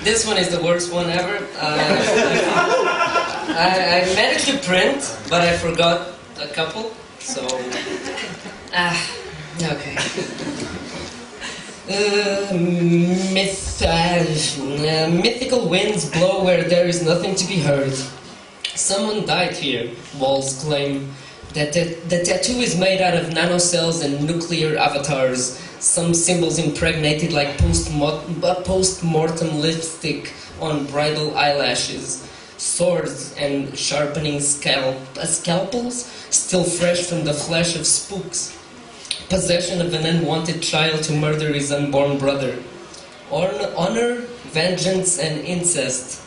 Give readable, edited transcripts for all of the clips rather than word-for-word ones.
This one is the worst one ever. I managed to print, but I forgot a couple, so... okay. Mythical winds blow where there is nothing to be heard. Someone died here, walls claim. The tattoo is made out of nanocells and nuclear avatars. Some symbols impregnated like post-mortem lipstick on bridal eyelashes. Swords and sharpening scalpels, still fresh from the flesh of spooks. Possession of an unwanted child to murder his unborn brother. Honor, vengeance, and incest.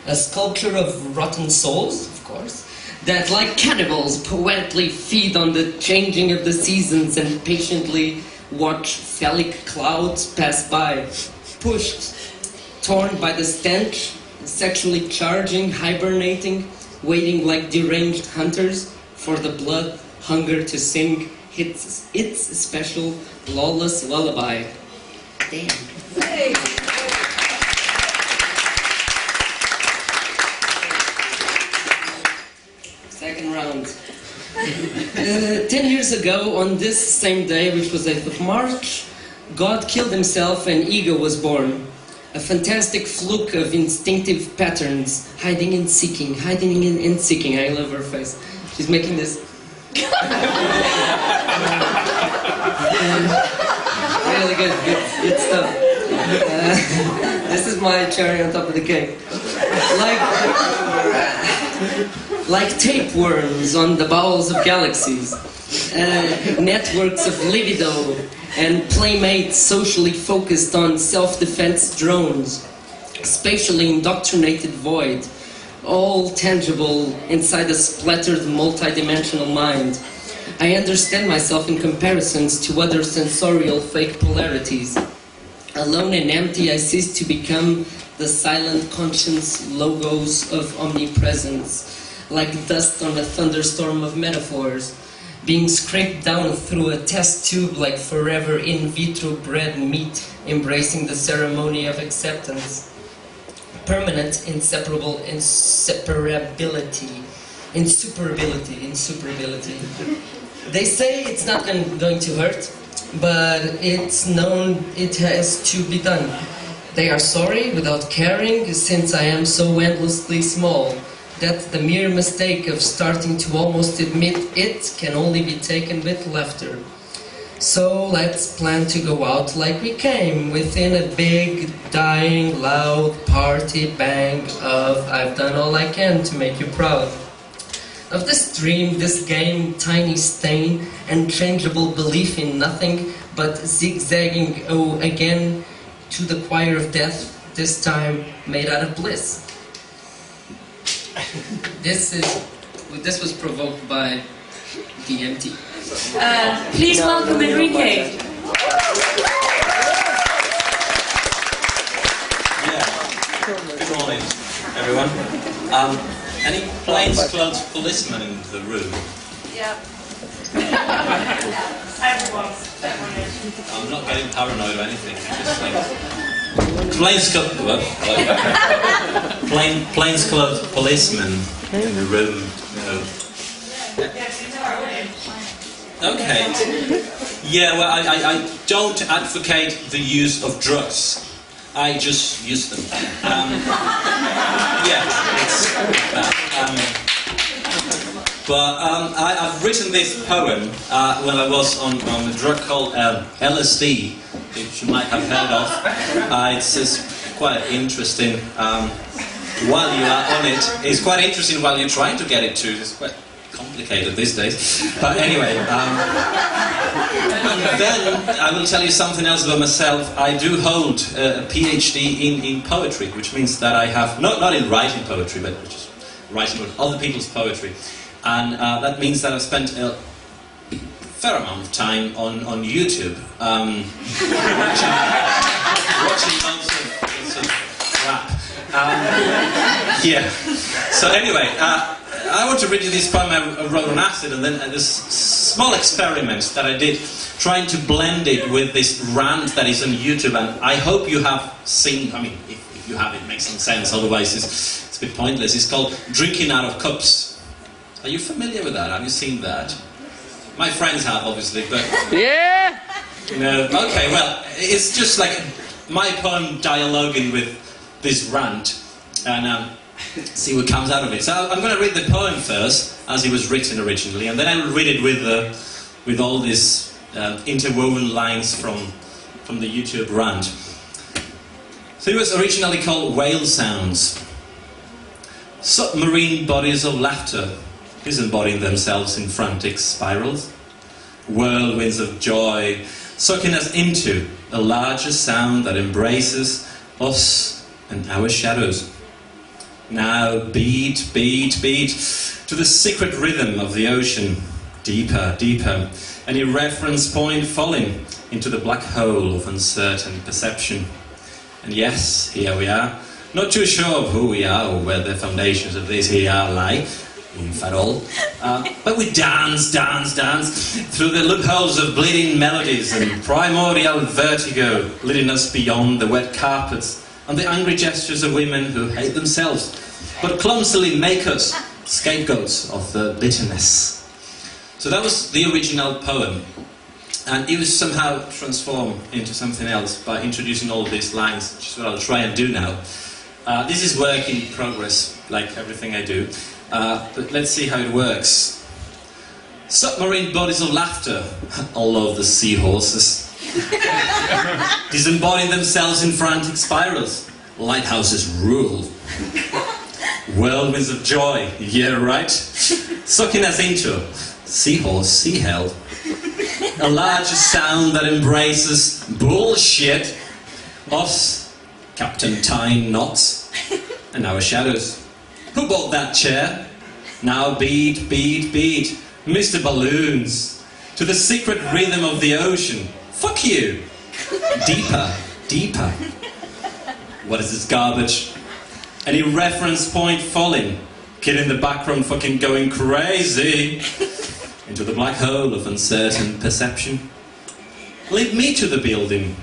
A sculpture of rotten souls, of course, that like cannibals poetically feed on the changing of the seasons and patiently watch phallic clouds pass by, pushed, torn by the stench, sexually charging, hibernating, waiting like deranged hunters for the blood hunger to sing its special lawless lullaby. Damn. Hey. Second round. 10 years ago, on this same day, which was 8th of March, God killed himself and ego was born. A fantastic fluke of instinctive patterns, hiding and seeking, hiding and seeking. I love her face. She's making this. Really good stuff. This is my cherry on top of the cake. Like tapeworms on the bowels of galaxies, networks of libido and playmates socially focused on self-defense drones, spatially indoctrinated void, all tangible inside a splattered multi-dimensional mind. I understand myself in comparisons to other sensorial fake polarities. Alone and empty, I cease to become the silent conscience logos of omnipresence, like dust on a thunderstorm of metaphors, being scraped down through a test tube like forever in vitro bred meat, embracing the ceremony of acceptance. Permanent insuperability. They say it's not going to hurt, but it's known it has to be done. They are sorry without caring, since I am so endlessly small, that the mere mistake of starting to almost admit it can only be taken with laughter. So let's plan to go out like we came, within a big, dying, loud party bang of I've done all I can to make you proud. Of this dream, this game, tiny stain, unchangeable belief in nothing but zigzagging again to the choir of death, this time made out of bliss. This was provoked by DMT. Please welcome Enrique. Good morning, everyone. Any plainclothes policemen in the room? Yeah. I'm not getting paranoid or anything. Just like plainclothes policemen in the room. Okay. Yeah. Well, I don't advocate the use of drugs. I just use them. Yeah. I've written this poem when I was on a drug called LSD, which you might have heard of. It's quite interesting while you are on it. It's quite interesting while you're trying to get it too. It's quite complicated these days. But anyway, then I will tell you something else about myself. I do hold a PhD in poetry, which means that I have, not in writing poetry, but just writing other people's poetry. And that means that I've spent a fair amount of time on YouTube, watching lots of crap. Yeah. So anyway, I want to read you this poem I wrote on acid, and then this small experiment that I did, trying to blend it with this rant that is on YouTube, and I hope you have seen, I mean, if you have, it makes some sense, otherwise it's a bit pointless. It's called Drinking Out of Cups. Are you familiar with that? Have you seen that? My friends have, obviously, but... Yeah! No, okay, well, it's just like my poem dialoguing with this rant, and see what comes out of it. So I'm going to read the poem first, as it was written originally, and then I will read it with all these interwoven lines from the YouTube rant. So it was originally called Whale Sounds. Submarine bodies of laughter disembodying themselves in frantic spirals. Whirlwinds of joy sucking us into a larger sound that embraces us and our shadows. Now beat, beat, beat to the secret rhythm of the ocean. Deeper, deeper, an irreference point falling into the black hole of uncertain perception. And yes, here we are, not too sure of who we are or where the foundations of this here lie, if at all. But we dance, dance, dance through the loopholes of bleeding melodies and primordial vertigo, leading us beyond the wet carpets and the angry gestures of women who hate themselves, but clumsily make us scapegoats of the bitterness. So that was the original poem, and it was somehow transformed into something else by introducing all these lines, which is what I'll try and do now. This is work in progress, like everything I do, but let's see how it works. Submarine bodies of laughter, all of the seahorses. Disembodying themselves in frantic spirals. Lighthouses rule. Whirlwinds of joy, yeah right. Sucking us into seahorse, sea hell. A larger sound that embraces bullshit. Us, Captain Tying Knots, and our shadows. Who bought that chair? Now beat, beat, beat, Mr. Balloons, to the secret rhythm of the ocean. Fuck you! Deeper, deeper. What is this garbage? Any reference point falling? Kid in the background fucking going crazy into the black hole of uncertain perception. Lead me to the building.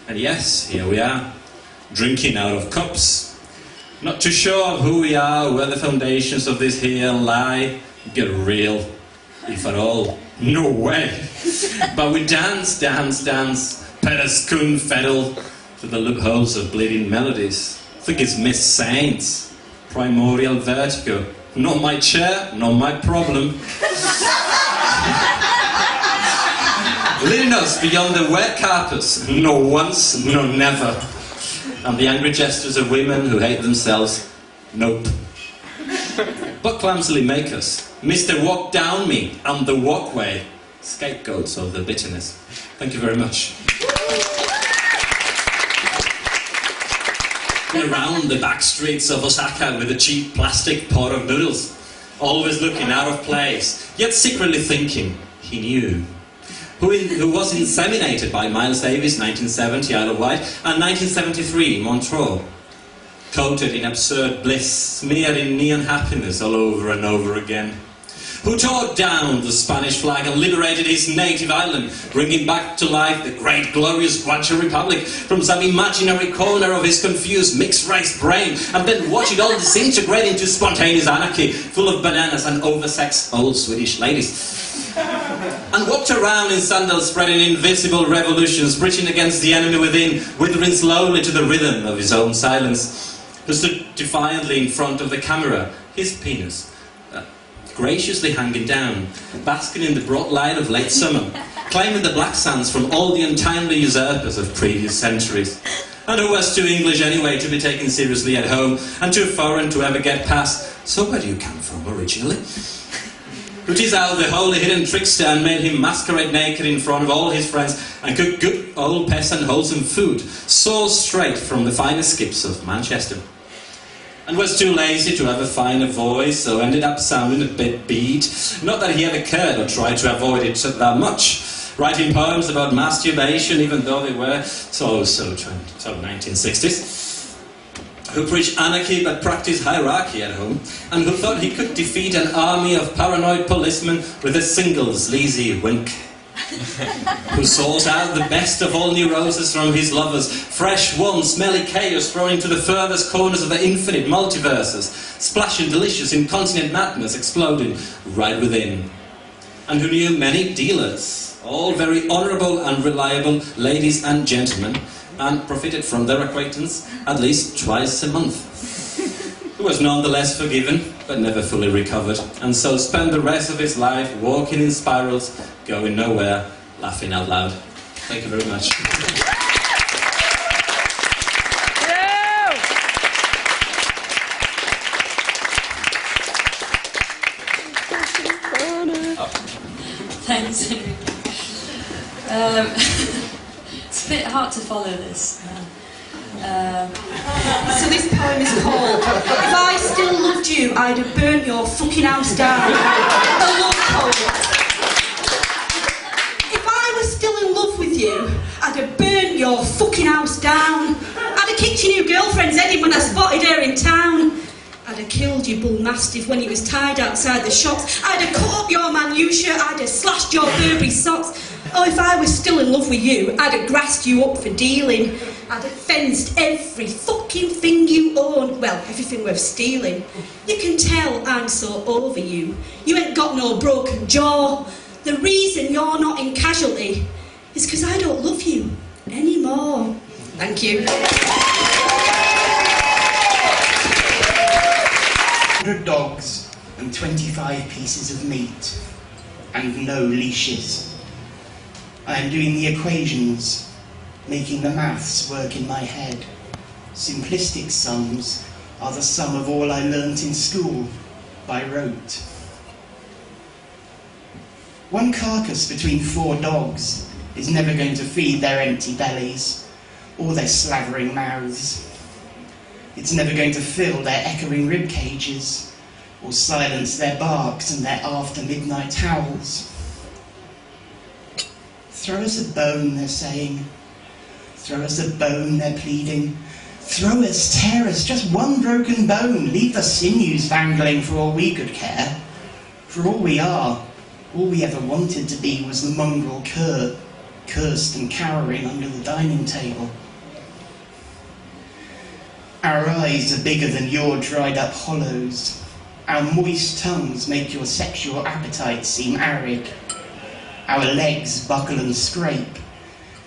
And yes, here we are, drinking out of cups. Not too sure of who we are, where the foundations of this here lie. Get real, if at all. No way. But we dance, dance, dance, Pederskun fiddle to the loopholes of bleeding melodies. Think it's Miss Saints, primordial vertigo. Not my chair, not my problem. Leading us beyond the wet carpets, no once, no never. And the angry gestures of women who hate themselves, nope. But clumsily make us, Mr. Walk Down Me and the walkway, scapegoats of the bitterness. Thank you very much. Around the back streets of Osaka with a cheap plastic pot of noodles, always looking out of place, yet secretly thinking he knew. Who was inseminated by Miles Davis, 1970, Isle of Wight, and 1973, Montreux. Coated in absurd bliss, smeared in neon happiness all over and over again. Who tore down the Spanish flag and liberated his native island, bringing back to life the great glorious Guancho Republic from some imaginary corner of his confused mixed-race brain, and then watch it all disintegrate into spontaneous anarchy, full of bananas and oversexed old Swedish ladies. And walked around in sandals spreading invisible revolutions, preaching against the enemy within, withering slowly to the rhythm of his own silence. Who stood defiantly in front of the camera, his penis graciously hanging down, basking in the broad light of late summer, claiming the black sands from all the untimely usurpers of previous centuries. And who was too English anyway to be taken seriously at home, and too foreign to ever get past, so where do you come from originally? Who teased out the holy hidden trickster and made him masquerade naked in front of all his friends and cook good old peasant wholesome food, so straight from the finest skips of Manchester. And was too lazy to ever find a voice, so ended up sounding a bit beat. Not that he ever cared or tried to avoid it that much. Writing poems about masturbation, even though they were so 1960s. who preached anarchy but practiced hierarchy at home, and who thought he could defeat an army of paranoid policemen with a single sleazy wink. Who sought out the best of all neuroses from his lovers, fresh, warm, smelly chaos thrown into the furthest corners of the infinite multiverses, splashing delicious incontinent madness exploding right within. And who knew many dealers, all very honourable and reliable ladies and gentlemen, and profited from their acquaintance at least twice a month. Who was nonetheless forgiven, but never fully recovered, and so spent the rest of his life walking in spirals, going nowhere, laughing out loud. Thank you very much. Thanks. It's a bit hard to follow this. So this poem is called If I Still Loved You, I'd Have Burnt Your Fucking House Down. A love poem. If I was still in love with you, I'd have burnt your fucking house down. I'd have kicked your new girlfriend's head in when I spotted her in town. I'd have killed your bull mastiff when he was tied outside the shops. I'd have cut up your minutiae, I'd have slashed your Burberry socks. Oh, if I was still in love with you, I'd have grassed you up for dealing. I'd have fenced every fucking thing you own. Well, everything worth stealing. You can tell I'm so over you. You ain't got no broken jaw. The reason you're not in casualty is because I don't love you anymore. Thank you. 100 dogs and 25 pieces of meat and no leashes. I am doing the equations, making the maths work in my head. Simplistic sums are the sum of all I learnt in school by rote. One carcass between 4 dogs is never going to feed their empty bellies or their slavering mouths. It's never going to fill their echoing rib cages or silence their barks and their after-midnight howls. Throw us a bone, they're saying. Throw us a bone, they're pleading. Throw us, tear us, just one broken bone. Leave the sinews dangling for all we could care. For all we are, all we ever wanted to be was the mongrel cur, cursed and cowering under the dining table. Our eyes are bigger than your dried up hollows. Our moist tongues make your sexual appetite seem arid. Our legs buckle and scrape,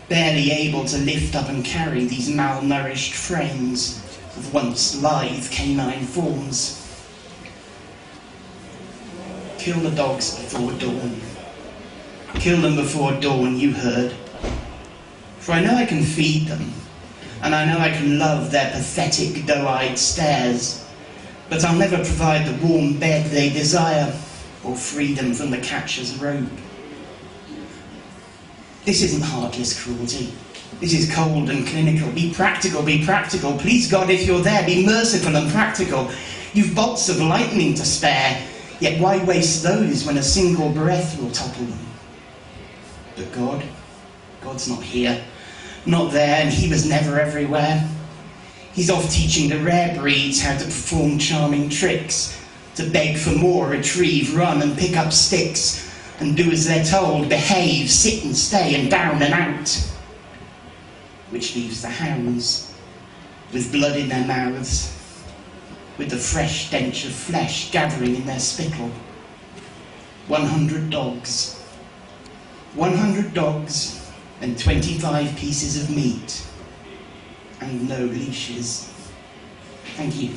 barely able to lift up and carry these malnourished frames of once lithe canine forms. Kill the dogs before dawn. Kill them before dawn, you heard. For I know I can feed them, and I know I can love their pathetic doe-eyed stares, but I'll never provide the warm bed they desire, or freedom from the catcher's rope. This isn't heartless cruelty. This is cold and clinical. Be practical, be practical. Please God, if you're there, be merciful and practical. You've bolts of lightning to spare, yet why waste those when a single breath will topple them? But God's not here, not there, and he was never everywhere. He's off teaching the rare breeds how to perform charming tricks, to beg for more, retrieve, run and pick up sticks, and do as they're told, behave, sit and stay, and down and out. Which leaves the hounds, with blood in their mouths, with the fresh stench of flesh gathering in their spittle. 100 dogs. 100 dogs and 25 pieces of meat, and no leashes. Thank you.